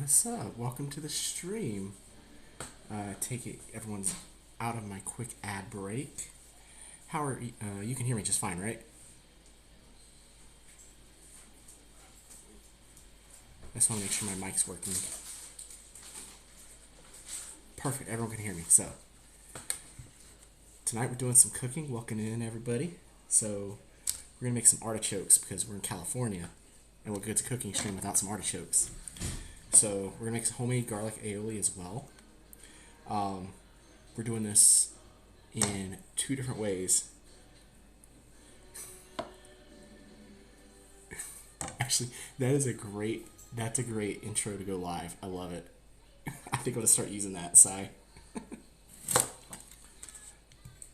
What's up? Welcome to the stream. Take it, everyone's out of my quick ad break. How are you can hear me just fine, right? I just want to make sure my mic's working. Perfect, everyone can hear me. So, tonight we're doing some cooking. Welcome in, everybody. So, we're going to make some artichokes because we're in California. And what good's a cooking stream without some artichokes? So, we're going to make some homemade garlic aioli as well. We're doing this in two different ways. Actually, that's a great intro to go live. I love it. I think I'm gonna start using that. Sigh.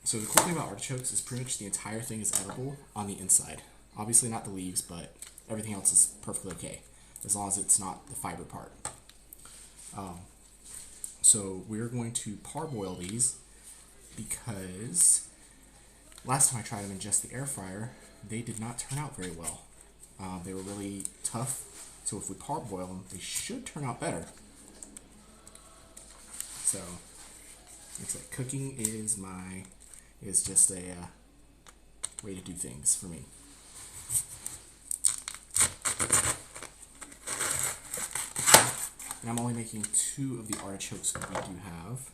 So the cool thing about artichokes is pretty much the entire thing is edible on the inside. Obviously not the leaves, but everything else is perfectly okay as long as it's not the fiber part. So we're going to parboil these because last time I tried them in just the air fryer, they did not turn out very well. They were really tough, so if we parboil them, they should turn out better. So, looks like cooking is just a way to do things for me. And I'm only making 2 of the artichokes that we do have.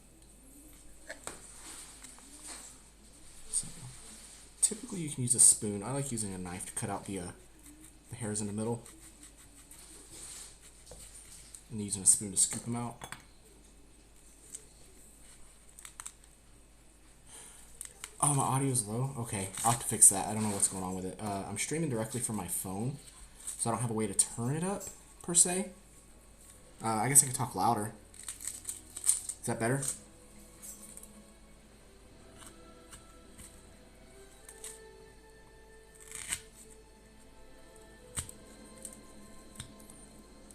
So, typically you can use a spoon. I like using a knife to cut out the hairs in the middle. And using a spoon to scoop them out. Oh, my audio's low? Okay, I'll have to fix that. I don't know what's going on with it. I'm streaming directly from my phone, so I don't have a way to turn it up, per se. I guess I could talk louder. Is that better?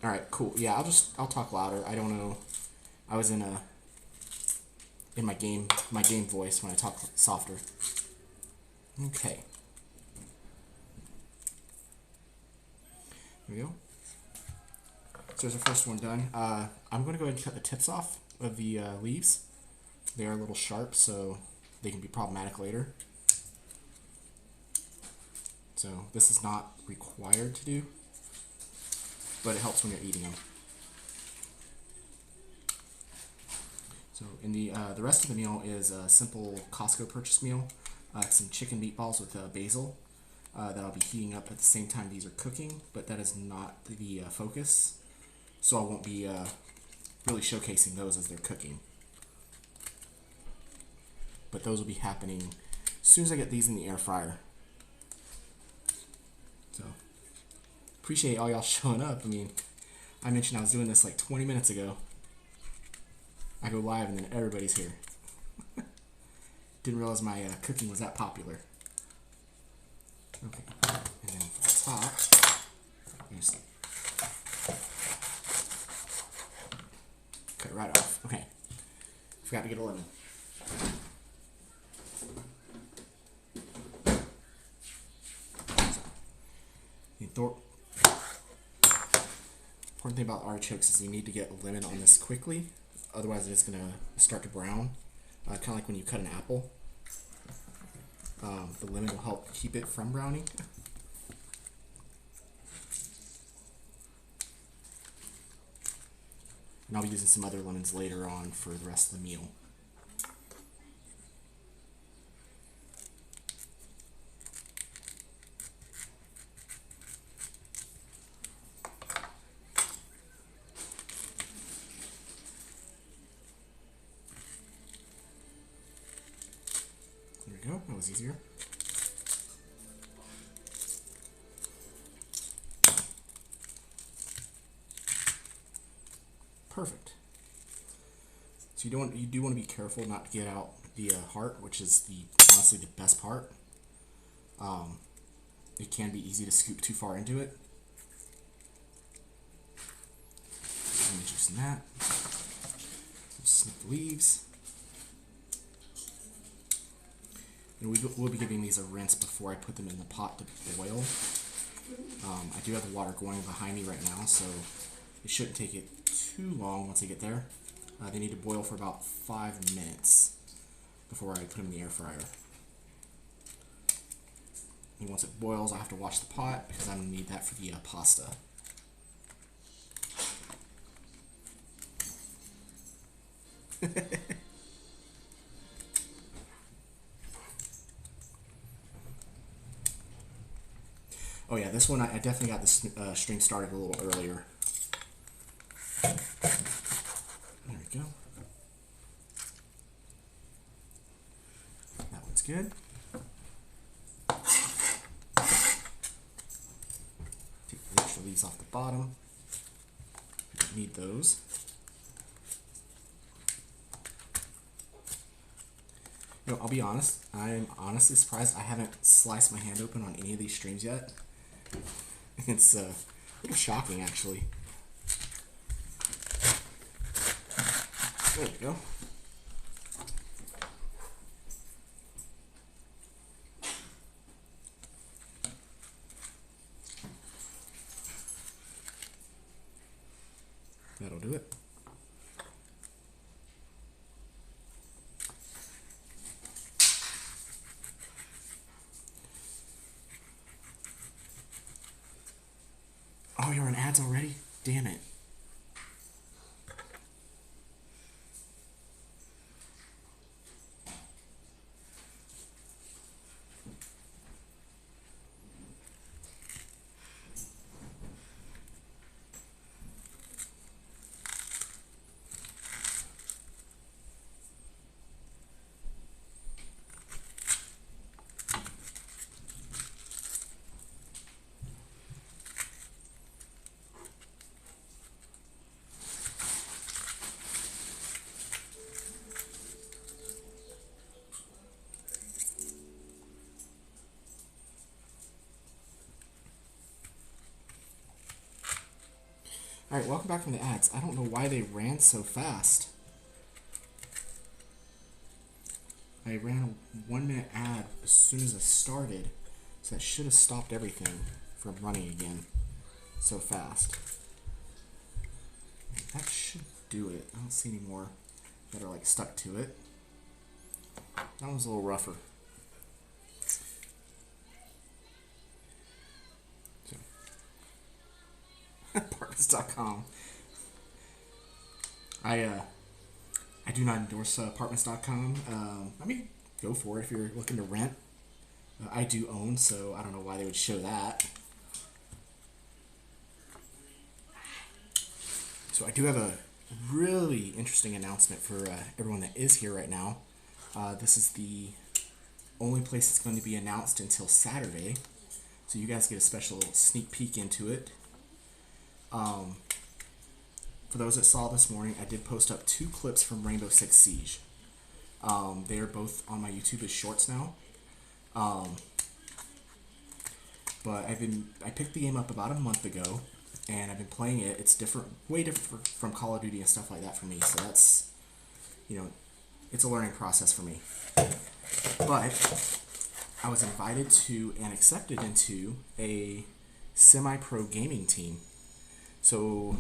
Alright, cool. Yeah, I'll talk louder. I don't know. I was in my game voice when I talk softer. Okay. There we go. So there's the first one done. I'm going to go ahead and cut the tips off of the leaves. They are a little sharp, so they can be problematic later. So this is not required to do, but it helps when you're eating them. So in the rest of the meal is a simple Costco purchase meal. Some chicken meatballs with basil that I'll be heating up at the same time these are cooking, but that is not the focus. So I won't be really showcasing those as they're cooking. But those will be happening as soon as I get these in the air fryer. So appreciate all y'all showing up. I mean, I mentioned I was doing this like 20 minutes ago. I go live and then everybody's here. Didn't realize my cooking was that popular. Okay, and then for the top, just cut it right off. Okay, forgot to get a lemon. The important thing about artichokes is you need to get a lemon on this quickly. Otherwise, it's going to start to brown, kind of like when you cut an apple. The lemon will help keep it from browning. And I'll be using some other lemons later on for the rest of the meal. There we go, that was easier. Perfect. So you do want to be careful not to get out the heart, which is honestly the best part. It can be easy to scoop too far into it. I'm juicing that. Snip the leaves. And we'll be giving these a rinse before I put them in the pot to boil. I do have the water going behind me right now, so it shouldn't take it too long once I get there. They need to boil for about 5 minutes before I put them in the air fryer. And once it boils, I have to wash the pot because I'm going to need that for the pasta. Oh yeah, this one I definitely got the stream started a little earlier. There we go. That one's good. Take the extra leaves off the bottom. We don't need those. You know, I'll be honest, I'm honestly surprised I haven't sliced my hand open on any of these streams yet. It's a little shocking, actually. There we go. That'll do it. Oh, you're on ads already? Damn it. Alright, welcome back from the ads. I don't know why they ran so fast. I ran a 1-minute ad as soon as I started, so that should have stopped everything from running again so fast. That should do it. I don't see any more that are like stuck to it. That one's a little rougher. Apartments.com. I do not endorse Apartments.com. I mean, go for it if you're looking to rent. I do own, so I don't know why they would show that. So I do have a really interesting announcement for everyone that is here right now. This is the only place that's going to be announced until Saturday, so you guys get a special sneak peek into it. For those that saw this morning, I did post up 2 clips from Rainbow Six Siege. They are both on my YouTube as shorts now. But I picked the game up about a month ago, and I've been playing it. It's different, way different from Call of Duty and stuff like that for me. So that's, you know, it's a learning process for me. But I was invited to and accepted into a semi-pro gaming team. So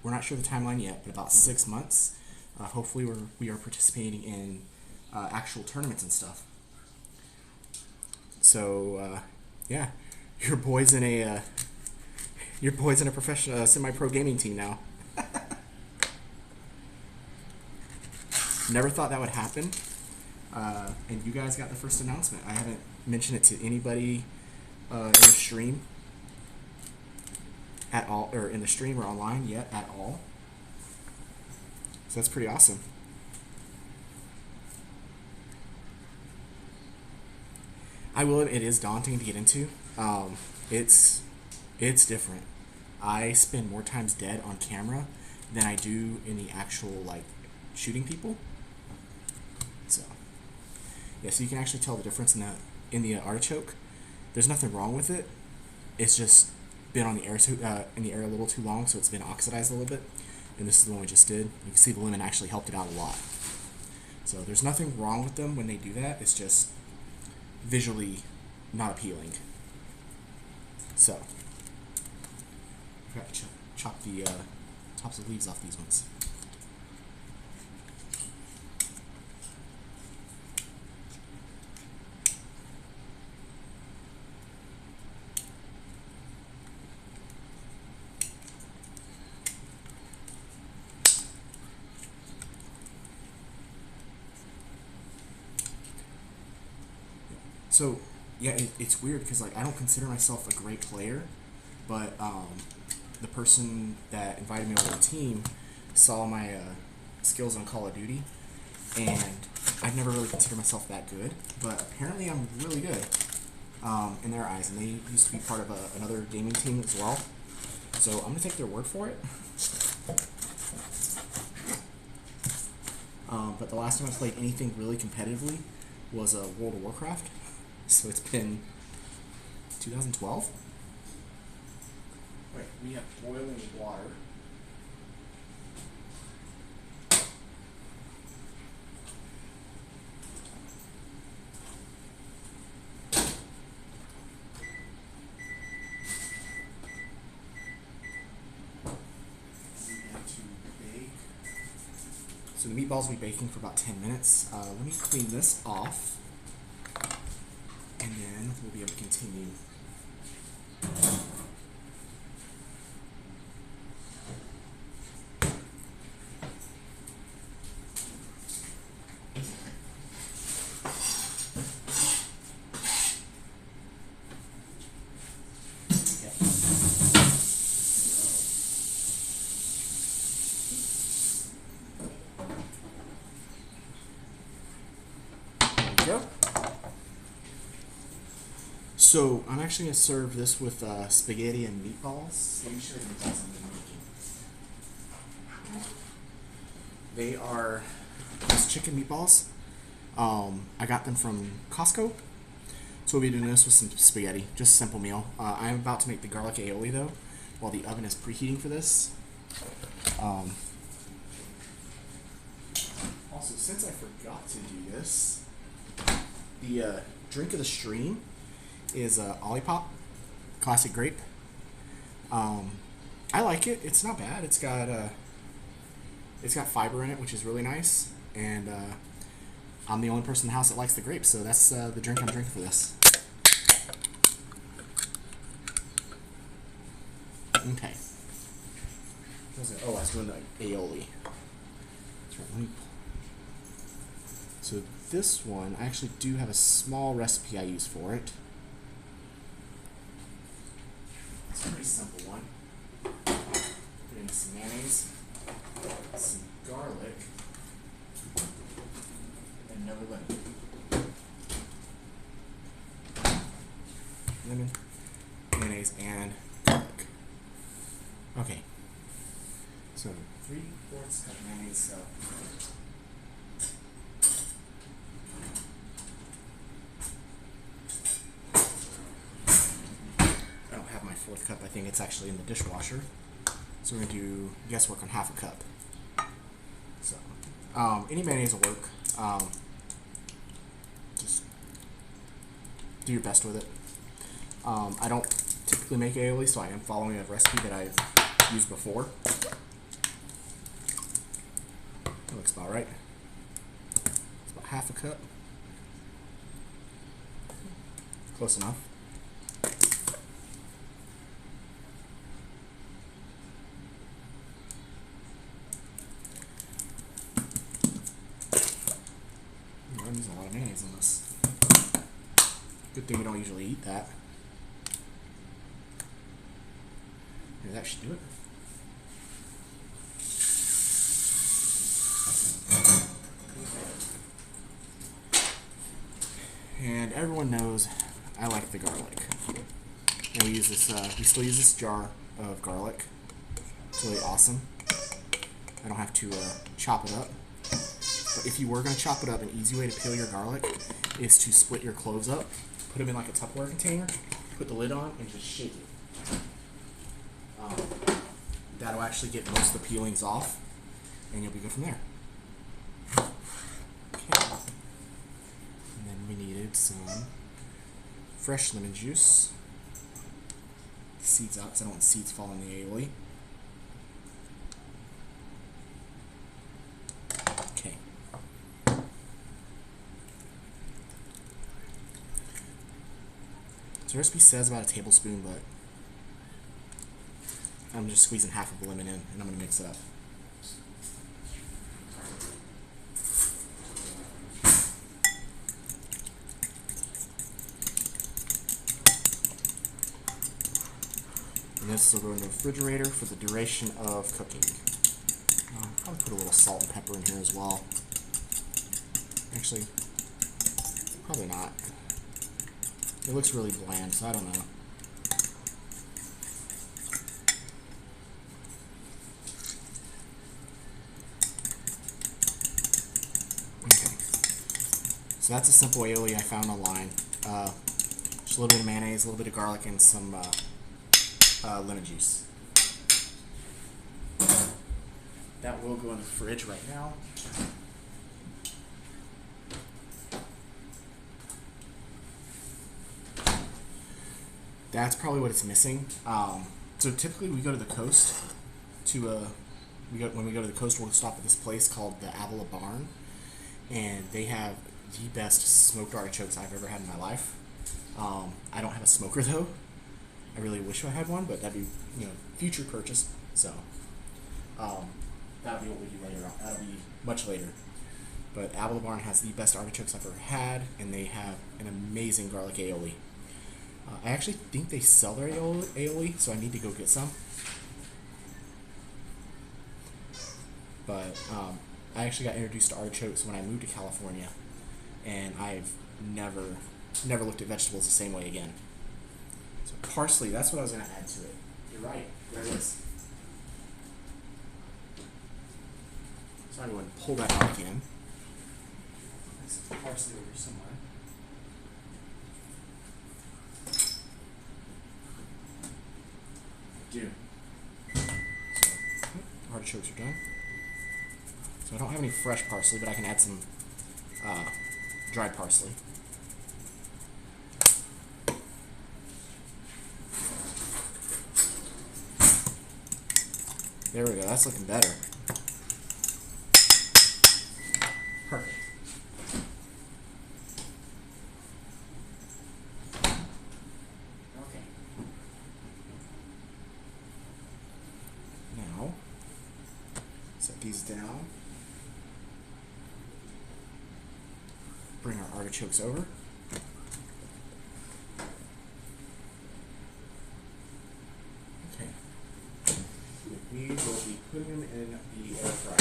we're not sure the timeline yet, but about 6 months. Hopefully we are participating in actual tournaments and stuff. So yeah, your boy's in a professional semi-pro gaming team now. Never thought that would happen, and you guys got the first announcement. I haven't mentioned it to anybody in the stream at all, or in the stream or online yet at all. So that's pretty awesome. I will admit it is daunting to get into. It's different. I spend more times dead on camera than I do in the actual like shooting people. So yeah, so you can actually tell the difference in the artichoke. There's nothing wrong with it. It's just been on the air in the air a little too long, so it's been oxidized a little bit. And this is the one we just did. You can see the lemon actually helped it out a lot. So there's nothing wrong with them when they do that. It's just visually not appealing. So I forgot to chop the top tops of leaves off these ones. So, yeah, it's weird because like I don't consider myself a great player, but the person that invited me over to the team saw my skills on Call of Duty, and I've never really considered myself that good, but apparently I'm really good in their eyes, and they used to be part of another gaming team as well, so I'm going to take their word for it. But the last time I played anything really competitively was World of Warcraft. So it's been 2012. Right, we have boiling water. We have to bake. So the meatballs will be baking for about 10 minutes. Let me clean this off. And then we'll be able to continue. There we go. So I'm actually going to serve this with spaghetti and meatballs. Let me show you the meatballs I'm making. They are these chicken meatballs. I got them from Costco. So we'll be doing this with some spaghetti, just a simple meal. I'm about to make the garlic aioli though, while the oven is preheating for this. Also, since I forgot to do this, the drink of the stream is Olipop, classic grape. I like it. It's not bad. It's got fiber in it, which is really nice. And I'm the only person in the house that likes the grape, so that's the drink I'm drinking for this. Okay. Oh, I was doing the aioli. That's right. Let me. So this one, I actually do have a small recipe I use for it. It's a pretty simple one. Put in some mayonnaise, some garlic, and no lemon. Lemon, mayonnaise, and garlic. Okay. So 3/4 cup mayonnaise. So fourth cup, I think it's actually in the dishwasher. So we're going to do guesswork on half a cup. So, any mayonnaise will work. Just do your best with it. I don't typically make aioli, so I am following a recipe that I've used before. That looks about right. It's about half a cup. Close enough. I'm using a lot of mayonnaise in this. Good thing we don't usually eat that. Maybe that should do it. And everyone knows I like the garlic. And we use this. We still use this jar of garlic. It's really awesome. I don't have to chop it up. But if you were going to chop it up, an easy way to peel your garlic is to split your cloves up, put them in like a Tupperware container, put the lid on, and just shake it. That'll actually get most of the peelings off, and you'll be good from there. Okay. And then we needed some fresh lemon juice. Seeds out, because I don't want seeds falling in the aioli. So the recipe says about a tablespoon, but I'm just squeezing half of the lemon in, and I'm going to mix it up. And this will go in the refrigerator for the duration of cooking. I'll probably put a little salt and pepper in here as well. Actually, probably not. It looks really bland, so I don't know. Okay. So that's a simple aioli I found online. Just a little bit of mayonnaise, a little bit of garlic, and some lemon juice. That will go in the fridge right now. That's probably what it's missing. So typically we go to the coast when we go to the coast, we'll stop at this place called the Avila Barn, and they have the best smoked artichokes I've ever had in my life. I don't have a smoker though. I really wish I had one, but that'd be, future purchase. So that'll be what we do later on. That'll be much later. But Avila Barn has the best artichokes I've ever had, and they have an amazing garlic aioli. I actually think they sell their aioli, so I need to go get some. But I actually got introduced to artichokes when I moved to California, and I've never looked at vegetables the same way again. So parsley, that's what I was going to add to it. You're right, there it is. So I'm going to pull that out again. There's some parsley over here somewhere. Do. So, artichokes are done. So I don't have any fresh parsley, but I can add some dried parsley. There we go, that's looking better. Perfect. Okay. Now, set these down. Bring our artichokes over. Okay. We will be putting them in the air fryer.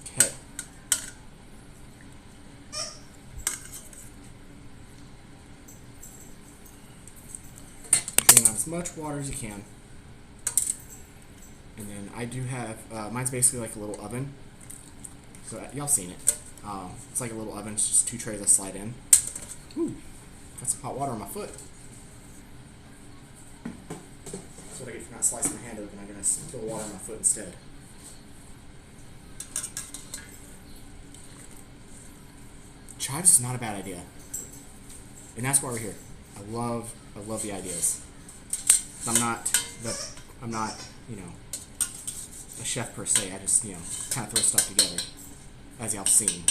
Okay. Drain out as much water as you can. And then I do have, mine's basically like a little oven. So y'all seen it. It's like a little oven, it's just 2 trays I slide in. Ooh, got some hot water on my foot. That's what I get for not slicing my hand open. I'm going to spill water on my foot instead. Chives is not a bad idea. And that's why we're here. I love the ideas. I'm not, a chef per se. I just, kind of throw stuff together, as y'all seen.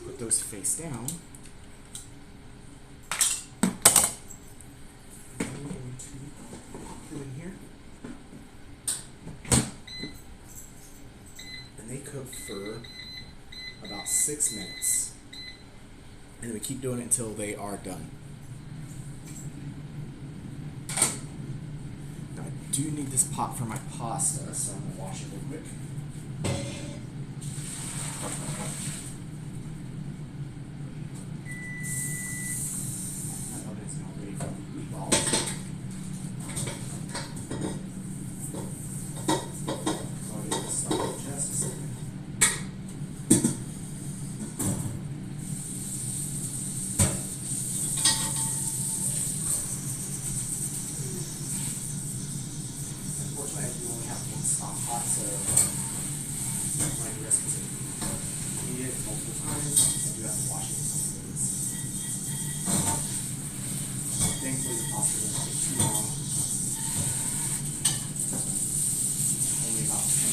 Put those face down. Put in here. And they cook for about 6 minutes. And then we keep doing it until they are done. Now I do need this pot for my pasta, so I'm going to wash it real quick. Thankfully, the pasta doesn't take too long. Only about 10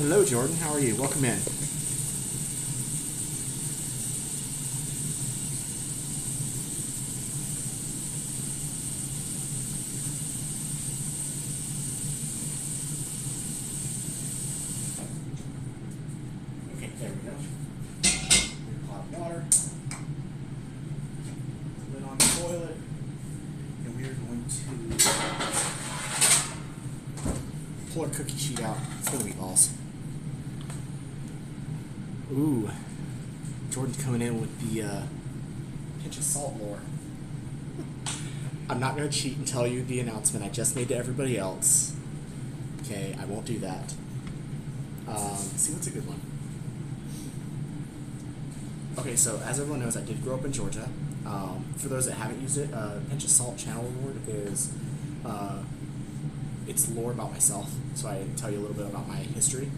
Hello, Jordan. How are you? Welcome in. Okay, there we go. Pot of water. Lid on the toilet. And we are going to pull our cookie sheet out for the meatballs. Ooh, Jordan's coming in with the pinch of salt lore. I'm not going to cheat and tell you the announcement I just made to everybody else. Okay, I won't do that. Let's see what's a good one. Okay, so as everyone knows, I did grow up in Georgia. For those that haven't used it, pinch of salt channel award is it's lore about myself. So I tell you a little bit about my history.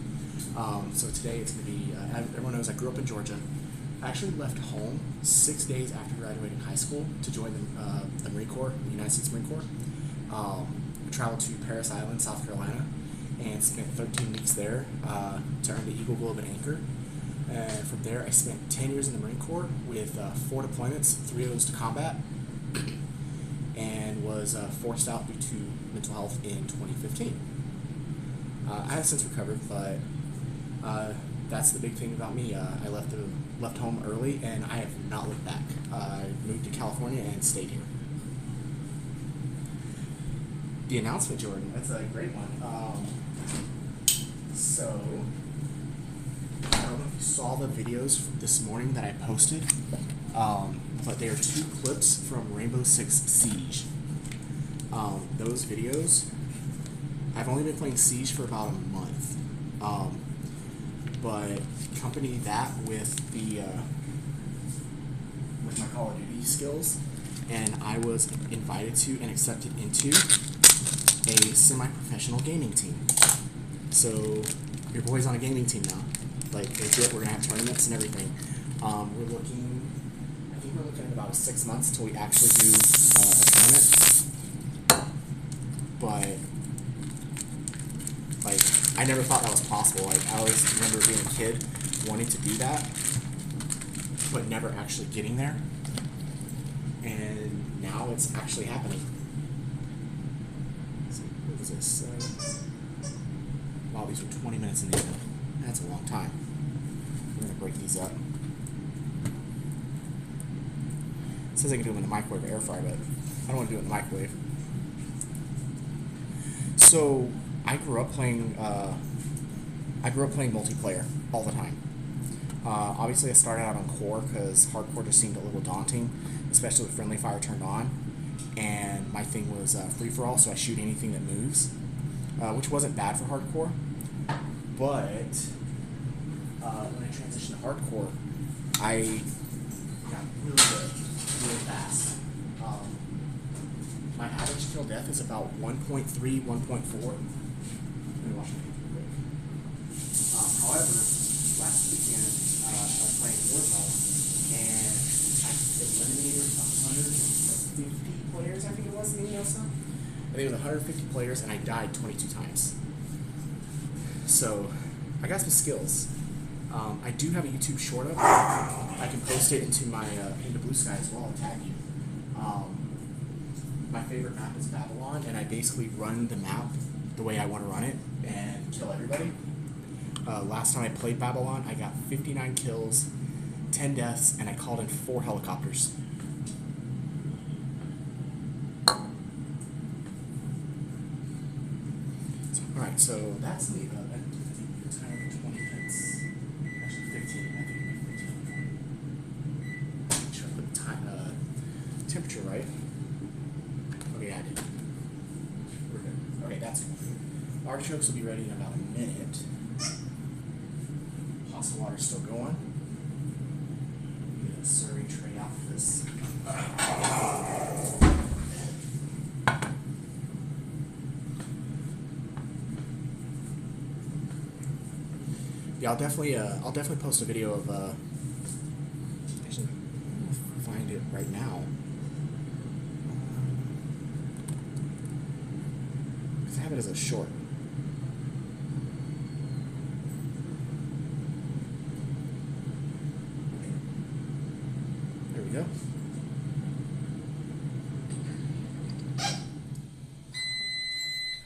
So today it's going to be, everyone knows I grew up in Georgia. I actually left home 6 days after graduating high school to join the Marine Corps, the United States Marine Corps. I traveled to Paris Island, South Carolina, and spent 13 weeks there to earn the Eagle, Globe, and Anchor. And from there, I spent 10 years in the Marine Corps with 4 deployments, 3 of those to combat, and was forced out due to mental health in 2015. I have since recovered, but that's the big thing about me. I left home early, and I have not looked back. I moved to California and stayed here. The announcement, Jordan, that's a great one. So, I don't know if you saw the videos this morning that I posted, but they are 2 clips from Rainbow Six Siege. Those videos, I've only been playing Siege for about a month, but accompany that with with my Call of Duty skills, and I was invited to and accepted into a semi-professional gaming team. So your boy's on a gaming team now. Like legit, we're gonna have tournaments and everything. I think we're looking at about 6 months till we actually do a tournament. But like, I never thought that was possible. Like, I always remember being a kid wanting to do that, but never actually getting there. And now it's actually happening. So, what was this? Wow, these were 20 minutes in the oven. That's a long time. We're gonna break these up. It says I can do them in the microwave or air fryer, but I don't want to do it in the microwave. So I grew up playing multiplayer all the time. Obviously, I started out on core because hardcore just seemed a little daunting, especially with friendly fire turned on. And my thing was free for all, so I shoot anything that moves, which wasn't bad for hardcore. But when I transitioned to hardcore, I got really good, really fast. My average kill death is about 1.3, 1.4. Let me wash my hands real quick. However, last weekend I was playing Warzone, and I eliminated 150 players, I think it was, in the email stuff. I think it was 150 players, and I died 22 times. So, I got some skills. I do have a YouTube short up. I can post it into my into Blue Sky as well and tag you. My favorite map is Babylon, and I basically run the map the way I want to run it and kill everybody. Last time I played Babylon, I got 59 kills, 10 deaths, and I called in 4 helicopters. Alright, so that's the oven. I think it's kind of 20 minutes. Actually 15, I think it'll be 15. Make sure I put the temperature right. Okay, I did. We're good. Okay, that's good. Artichokes will be ready in about a minute. Pasta water's still going. Get a serving tray out for this. Yeah, I'll definitely post a video of actually, I'll find it right now. Because I have it as a short. we go.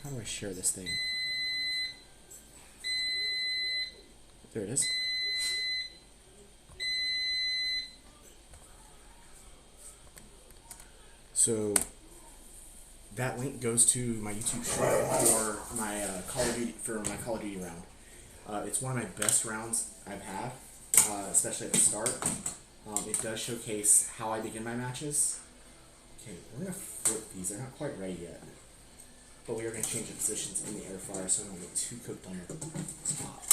How do I share this thing? There it is. So that link goes to my YouTube channel for my Call of Duty round. It's one of my best rounds I've had, especially at the start. It does showcase how I begin my matches. Okay, we're gonna flip these. They're not quite ready yet, but we are gonna change the positions in the air fryer so I don't get too cooked on the spot.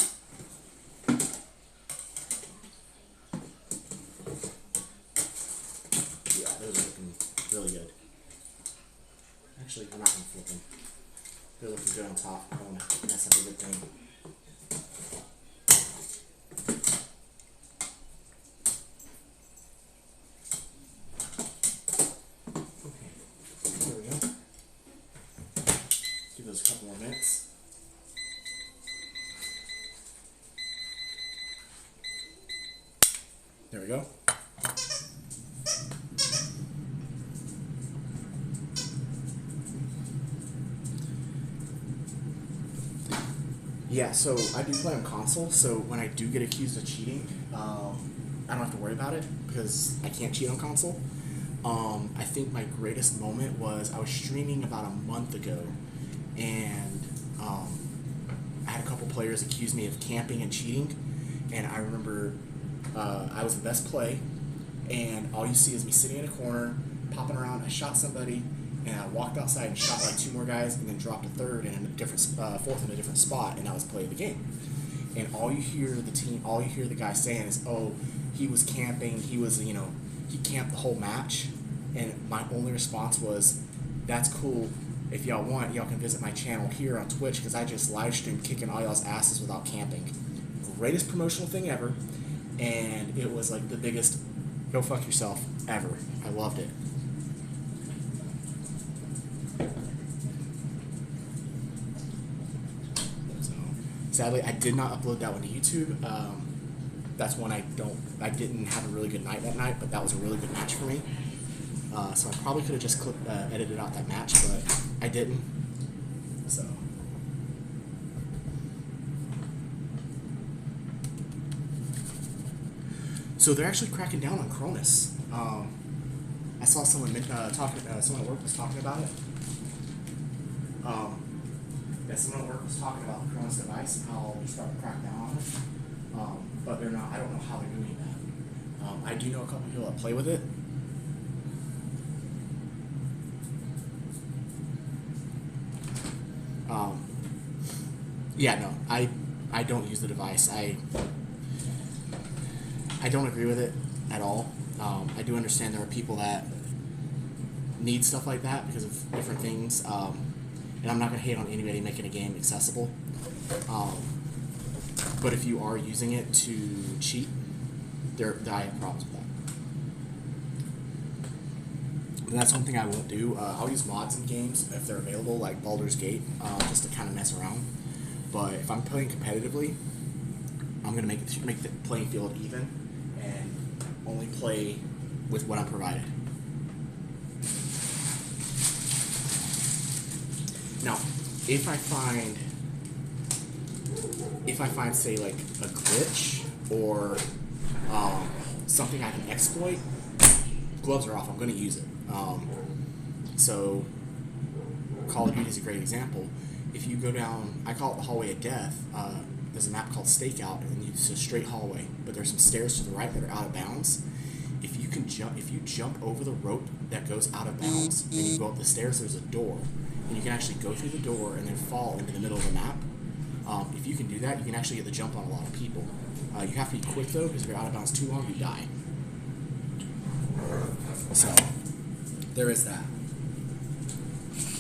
Yeah, those are looking really good. Actually, I'm not gonna flip them. They're looking good on top. I don't want to mess up a good thing. Okay, there we go. Give those a couple more minutes. There we go. Yeah, so I do play on console, so when I do get accused of cheating, I don't have to worry about it because I can't cheat on console. I think my greatest moment was I was streaming about a month ago, and I had a couple players accuse me of camping and cheating, and I remember I was the best play, and all you see is me sitting in a corner, popping around. I shot somebody, and I walked outside and shot like 2 more guys, and then dropped a third and a different fourth in a different spot, and that was play of the game. And all you hear the guy saying is, "Oh, he was camping. He was, he camped the whole match." And my only response was, "That's cool. If y'all want, y'all can visit my channel here on Twitch because I just live streamed kicking all y'all's asses without camping." Greatest promotional thing ever, and it was like the biggest go fuck yourself ever. I loved it. Sadly, I did not upload that one to YouTube. That's one I didn't have a really good night that night, but that was a really good match for me. So I probably could have just edited out that match, but I didn't. So they're actually cracking down on Cronus. I saw someone someone at work was talking about it. Someone at work was talking about the Cronus device and how they're starting to crack down on it. But they're not. I don't know how they're doing that. I do know a couple people that play with it. Yeah, no, I don't use the device. I don't agree with it at all. I do understand there are people that need stuff like that because of different things. And I'm not going to hate on anybody making a game accessible. But if you are using it to cheat, I have problems with that. And that's one thing I won't do. I'll use mods in games if they're available, like Baldur's Gate, just to kind of mess around. But if I'm playing competitively, I'm going to make the playing field even and only play with what I'm provided. Now, if I find, say, like a glitch or something I can exploit, gloves are off. I'm going to use it. So, Call of Duty is a great example. If you go down, I call it the hallway of death. There's a map called Stakeout, and it's a straight hallway, but there's some stairs to the right that are out of bounds. If you jump over the rope that goes out of bounds, and you go up the stairs, there's a door. And you can actually go through the door and then fall into the middle of the map. If you can do that, you can actually get the jump on a lot of people. You have to be quick though, because if you're out of bounds too long, you die. So, there is that.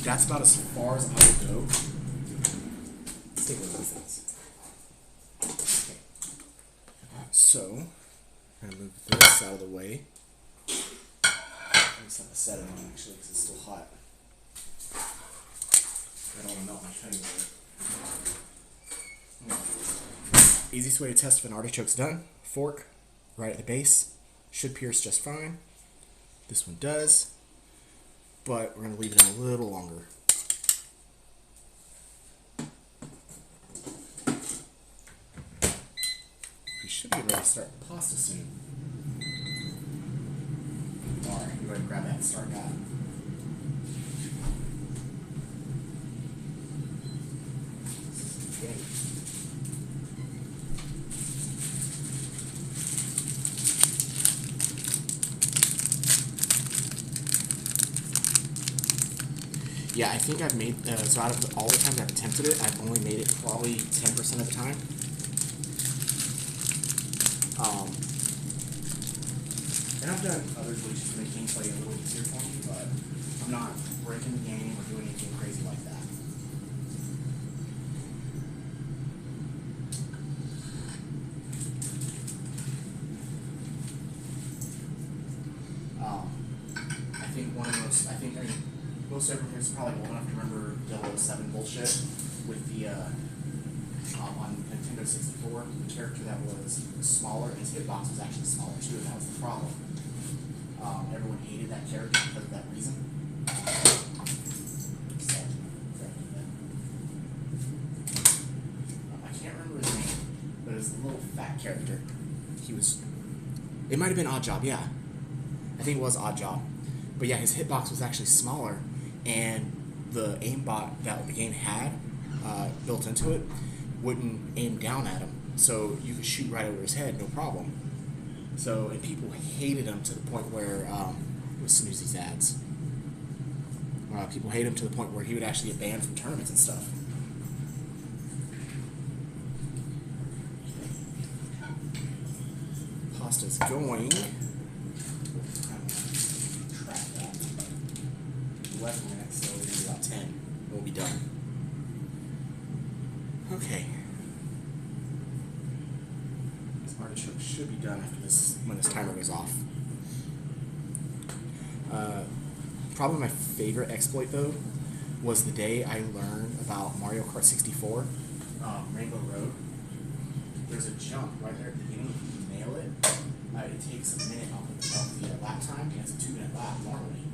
That's about as far as I will go. Let's take a look at things. Okay. So, I'm going to move this out of the way. I just have to set it on actually, because it's still hot. I don't want to melt my cutting board. Easiest way to test if an artichoke's done: fork right at the base, should pierce just fine. This one does, but we're going to leave it in a little longer. We should be ready to start the pasta soon. Alright, go ahead and grab that and start that. Yeah, I think I've made, so out of all the times I've attempted it, I've only made it probably 10% of the time. And I've done other glitches to make gameplay a little easier for me, but I'm not breaking the game or doing anything crazy like that. I think one of those, I mean, most everyone here is probably old enough to remember 007 bullshit with the, on Nintendo 64, the character that was smaller, and his hitbox was actually smaller too, and that was the problem. Everyone hated that character because of that reason. So, I can't remember his name, but it was a little fat character. He was, it might have been Oddjob, yeah. I think it was Oddjob. But yeah, his hitbox was actually smaller, and the aimbot that the game had built into it wouldn't aim down at him, so you could shoot right over his head, no problem. So, and people hated him to the point where, with Snoozy's ads, people hated him to the point where he would actually get banned from tournaments and stuff. Pasta's going. Track that. 11 minutes, so we're going to do about 10, and we'll be done. Okay. This artichoke should be done after this, when this timer goes off. Probably my favorite exploit, though, was the day I learned about Mario Kart 64, Rainbow Road. There's a jump right there at the beginning. If you nail it, it takes a minute off the lap time, and it's a 2-minute lap normally.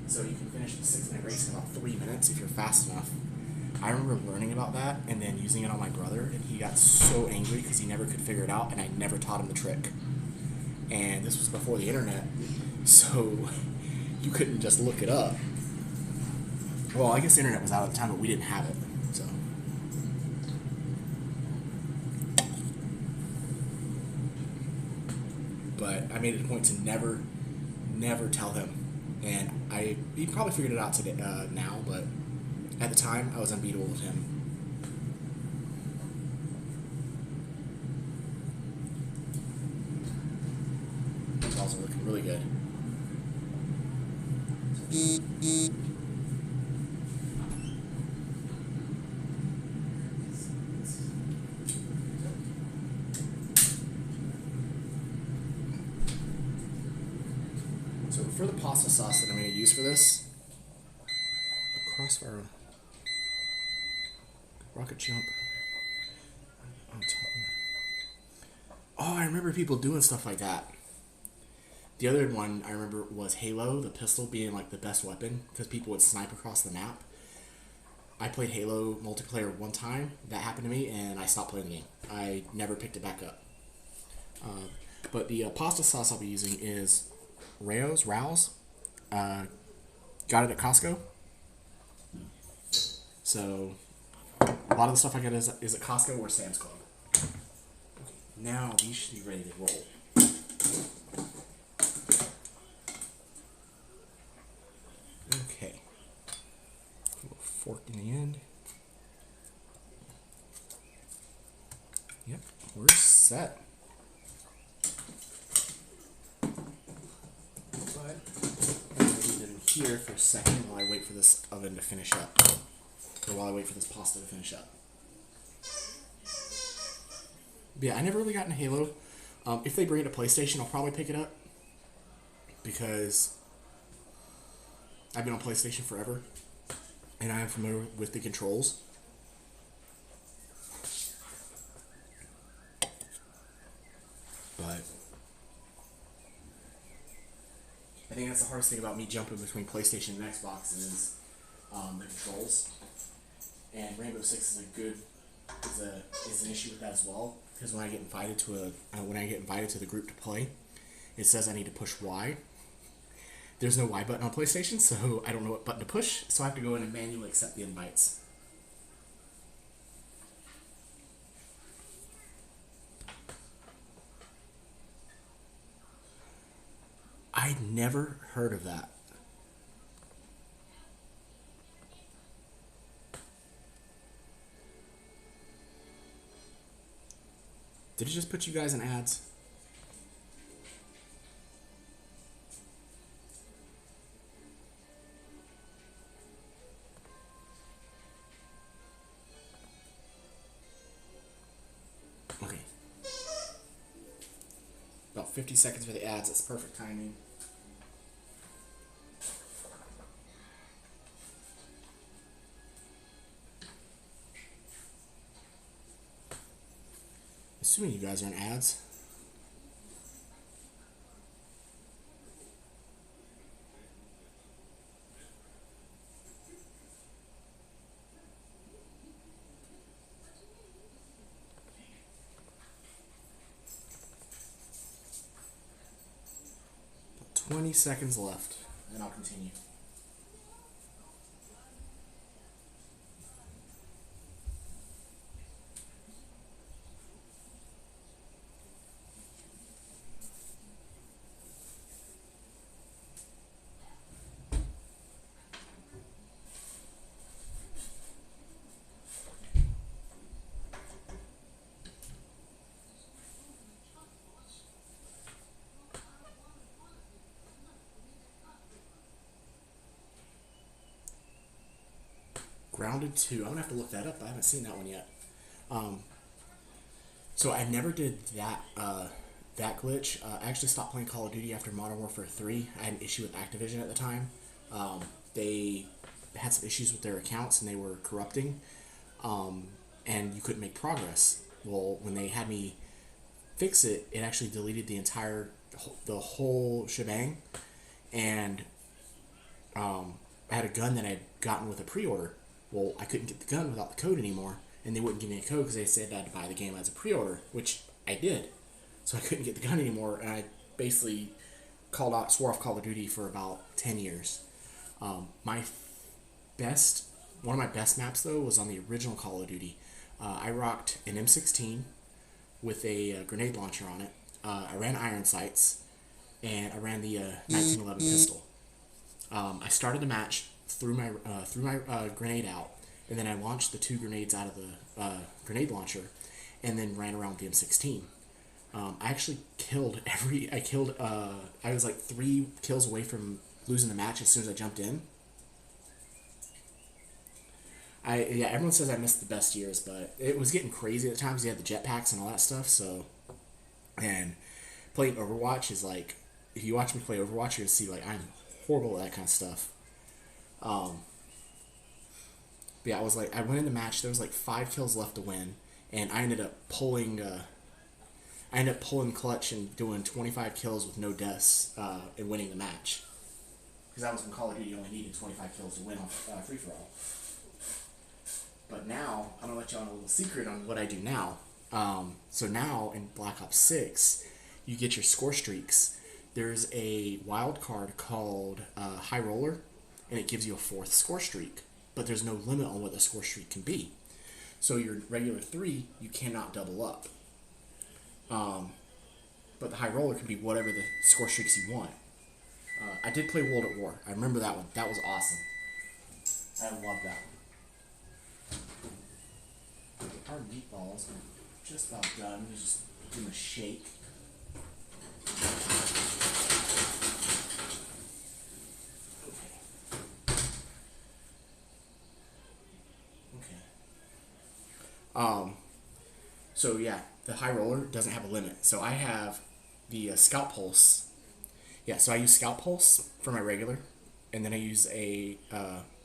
So you can finish the 6-minute race in about 3 minutes if you're fast enough. I remember learning about that and then using it on my brother, and he got so angry because he never could figure it out, and I never taught him the trick. And this was before the internet, so you couldn't just look it up. Well, I guess the internet was out at the time, but we didn't have it, so. But I made it a point to never tell him, and he probably figured it out today now, but at the time I was unbeatable with him. These balls are looking really good. So for the pasta sauce that I'm going to use for this, crossfire, rocket jump on top. Oh, I remember people doing stuff like that. The other one I remember was Halo, the pistol being like the best weapon because people would snipe across the map. I played Halo multiplayer one time, that happened to me, and I stopped playing the game. I never picked it back up. But the pasta sauce I'll be using is Rao's. Got it at Costco. So a lot of the stuff I get is at Costco or Sam's Club. Okay, now these should be ready to roll. Okay. A little fork in the end. Yep, we're set. But I'm going to leave them here for a second while I wait for this oven to finish up. Or while I wait for this pasta to finish up. But yeah, I never really got into Halo. If they bring it to PlayStation, I'll probably pick it up. Because I've been on PlayStation forever. And I am familiar with the controls. But I think that's the hardest thing about me jumping between PlayStation and Xbox is the controls. And Rainbow Six is an issue with that as well, because when I get invited to the group to play, it says I need to push Y. There's no Y button on PlayStation, so I don't know what button to push, so I have to go in and manually accept the invites. I'd never heard of that. Did it just put you guys in ads? Okay. About 50 seconds for the ads. It's perfect timing. Assuming you guys are in ads. About 20 seconds left, and I'll continue. Grounded 2. I'm gonna have to look that up. I haven't seen that one yet. So I never did that glitch. I actually stopped playing Call of Duty after Modern Warfare 3. I had an issue with Activision at the time. They had some issues with their accounts and they were corrupting, and you couldn't make progress. Well, when they had me fix it, it actually deleted the whole shebang, and I had a gun that I had gotten with a pre-order. Well, I couldn't get the gun without the code anymore, and they wouldn't give me a code because they said I had to buy the game as a pre-order, which I did. So I couldn't get the gun anymore, and I basically swore off Call of Duty for about 10 years. One of my best maps, though, was on the original Call of Duty. I rocked an M16 with a grenade launcher on it. I ran iron sights, and I ran the 1911 pistol. I started the match, threw my grenade out, and then I launched the 2 grenades out of the grenade launcher, and then ran around with the M16. I actually I was like 3 kills away from losing the match as soon as I jumped in. Everyone says I missed the best years, but it was getting crazy at the times. You had the jetpacks and all that stuff, so, and playing Overwatch is like, if you watch me play Overwatch, you're gonna see like I'm horrible at that kind of stuff. But yeah, I went in the match. There was like 5 kills left to win, and I ended up pulling clutch and doing 25 kills with no deaths and winning the match. Because that was when Call of Duty only needed 25 kills to win on free for all. But now I'm gonna let you on a little secret on what I do now. So now in Black Ops 6, you get your score streaks. There's a wild card called High Roller, and it gives you a 4th score streak. But there's no limit on what the score streak can be. So your regular 3, you cannot double up. But the High Roller can be whatever the score streaks you want. I did play World at War. I remember that one. That was awesome. I love that one. Our meatballs are just about done. Let me just give them a shake. So yeah, the High Roller doesn't have a limit. So I have the Scout Pulse. Yeah, so I use Scout Pulse for my regular, and then I use a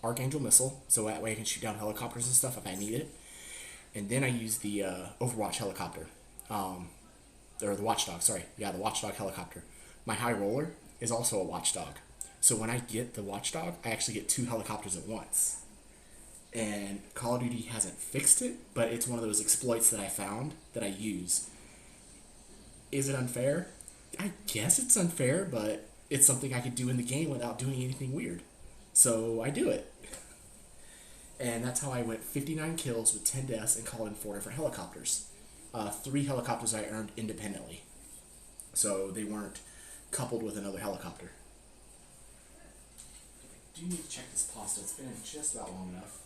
Archangel Missile, so that way I can shoot down helicopters and stuff if I need it. And then I use the Overwatch helicopter, or the Watchdog. Sorry, yeah, the Watchdog helicopter. My High Roller is also a watchdog. So when I get the watchdog, I actually get 2 helicopters at once. And Call of Duty hasn't fixed it, but it's one of those exploits that I found that I use. Is it unfair? I guess it's unfair, but it's something I could do in the game without doing anything weird. So I do it. And that's how I went 59 kills with 10 deaths and called in 4 different helicopters. 3 helicopters I earned independently. So they weren't coupled with another helicopter. I do need to check this pasta. It's been just about long enough.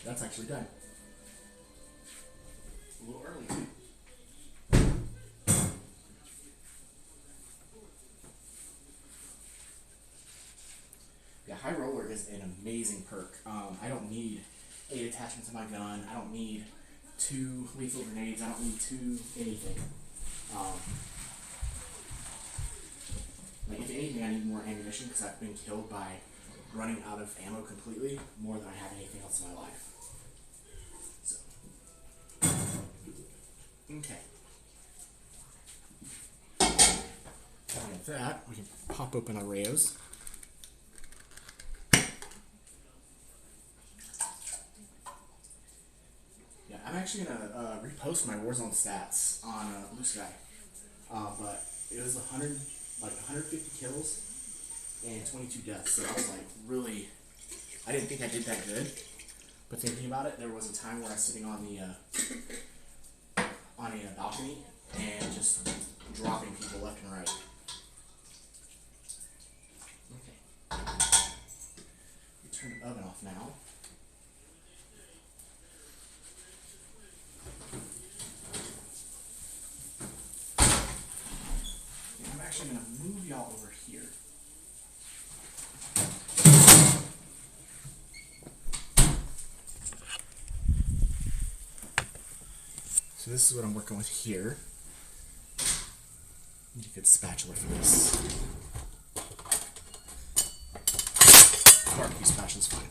That's actually done. A little early too. Yeah, High Roller is an amazing perk. I don't need 8 attachments to my gun. I don't need 2 lethal grenades. I don't need 2 anything. Like if anything, I need more ammunition because I've been killed by running out of ammo completely more than I have anything else in my life. So, okay. Done with that, we can pop open our Rayos. Yeah, I'm actually gonna repost my Warzone stats on Blue Sky, but it was 150 kills and 22 deaths. So I was like, really, I didn't think I did that good. But thinking about it, there was a time where I was sitting on a balcony and just dropping people left and right. Okay. We turn the oven off now. And I'm actually going to move y'all over here. So this is what I'm working with here. Need a good spatula for this. Barbecue spatula's fine.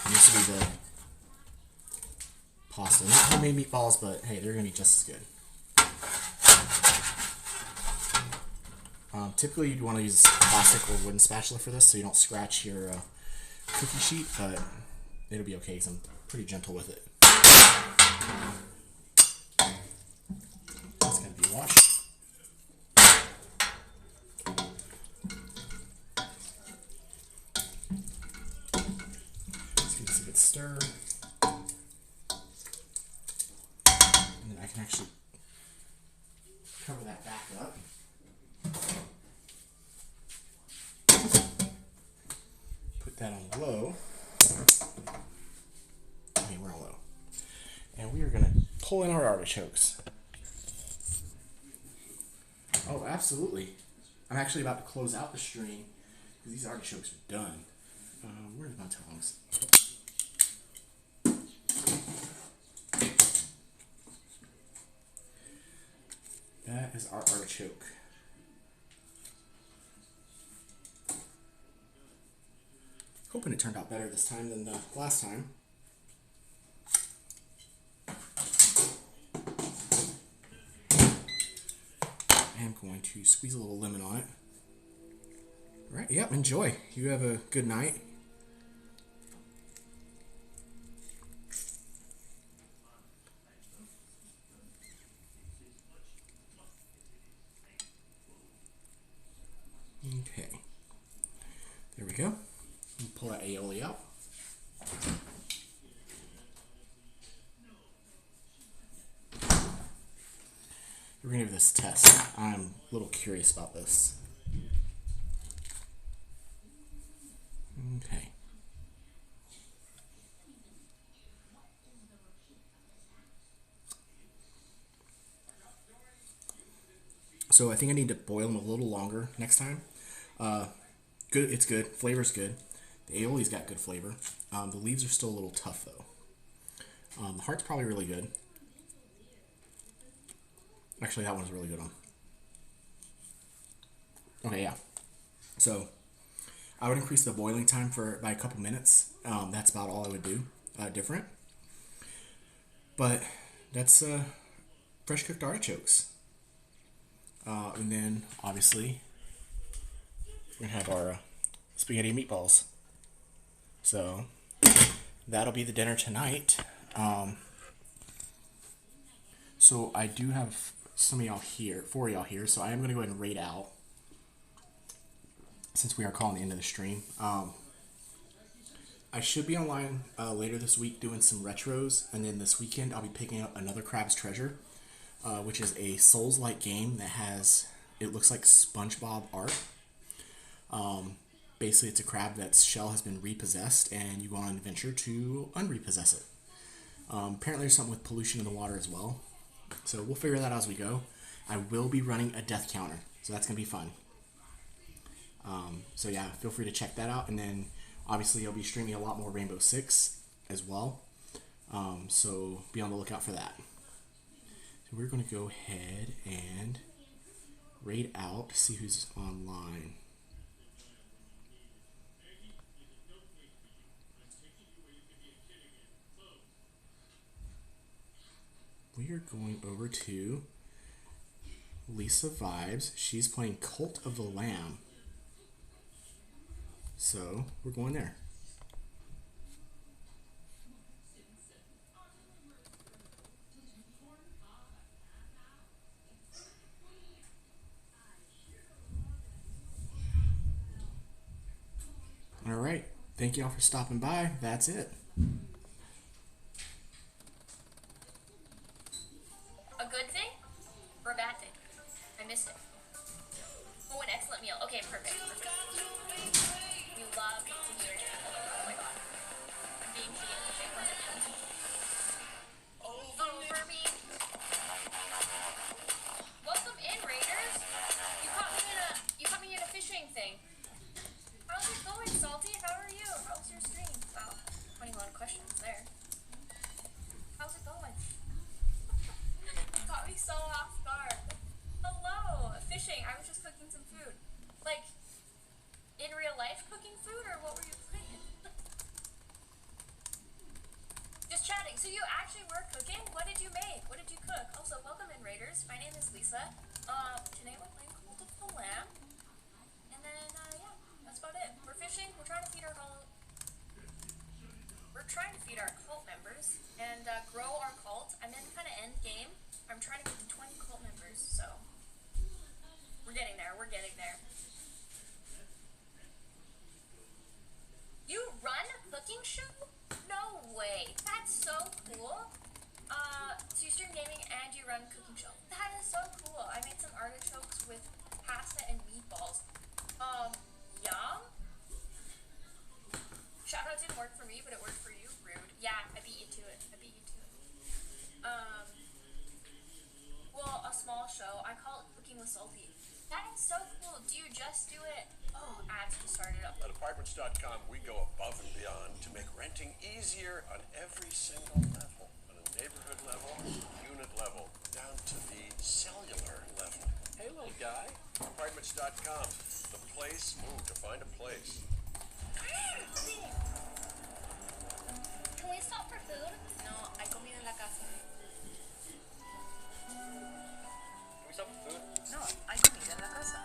And this will be the pasta. Not homemade meatballs, but hey, they're going to be just as good. Typically, you'd want to use plastic or wooden spatula for this so you don't scratch your cookie sheet, but it'll be okay because I'm pretty gentle with it. It's going to be washed. Let's give this a good stir. And then I can actually cover that back up. Put that on low. Okay, we're on low. And we are going to pull in our artichokes. Oh, absolutely. I'm actually about to close out the stream because these artichokes are done. Where's my tongs? That is our artichoke. Hoping it turned out better this time than the last time. I'm going to squeeze a little lemon on it. All right, yep, enjoy. You have a good night. Okay, there we go. Pull that aioli out. We're going to do this test. I'm a little curious about this. Okay. So I think I need to boil them a little longer next time. Good, it's good. Flavor's good. The aioli's got good flavor. The leaves are still a little tough though. The heart's probably really good. Actually, that one's really good on. Okay, yeah. So I would increase the boiling time by a couple minutes. That's about all I would do different. But that's fresh cooked artichokes. And then obviously we're gonna have our spaghetti and meatballs. So that'll be the dinner tonight. So I do have some of y'all here, 4 of y'all here. So I am gonna go ahead and raid out since we are calling the end of the stream. I should be online later this week doing some retros, and then this weekend I'll be picking up another Crab's Treasure, which is a Souls-like game that has, it looks like SpongeBob art. Basically, it's a crab that's shell has been repossessed, and you go on an adventure to unrepossess it. Apparently, there's something with pollution in the water as well, so we'll figure that out as we go. I will be running a death counter, so that's gonna be fun. So yeah, feel free to check that out, and then obviously I'll be streaming a lot more Rainbow Six as well. So be on the lookout for that. So we're gonna go ahead and raid out to see who's online. We are going over to Lisa Vibes. She's playing Cult of the Lamb. So we're going there. All right. Thank y'all for stopping by. That's it. A good thing or a bad thing? I missed it. Oh, an excellent meal. Okay, perfect. You love to hear it. Oh my god. I'm being vegan. Over me. Welcome in, Raiders. You caught me in a fishing thing. How's it going, Salty? How are you? How's your stream? Wow, 21 questions there. How's it going? Caught me so off guard. Hello, fishing. I was just cooking some food. Like, in real life cooking food, or what were you playing? Just chatting. So you actually were cooking? What did you make? What did you cook? Also, welcome in, Raiders. My name is Lisa. Today we're playing Cult of the Lamb. And then, yeah, that's about it. We're fishing. We're trying to feed our cult members and grow our cult. I'm in kind of end game. I'm trying to get to 20 cult members, so we're getting there. We're getting there. You run a cooking show? No way. That's so cool. So you stream gaming and you run a cooking show. That is so cool. I made some artichokes with pasta and meatballs. Yum. Shoutout didn't work for me, but it worked for you. Rude. Yeah, I beat you to it. Well, a small show. I call it Cooking with Salty. That is so cool. Do you just do it? Oh, ads to start it up. At Apartments.com, we go above and beyond to make renting easier on every single level. On a neighborhood level, unit level, down to the cellular level. Hey, little guy. Apartments.com, the place to find a place. Can we stop for food? No, hay comida en la casa. Can we stop for food? No, hay comida en la casa.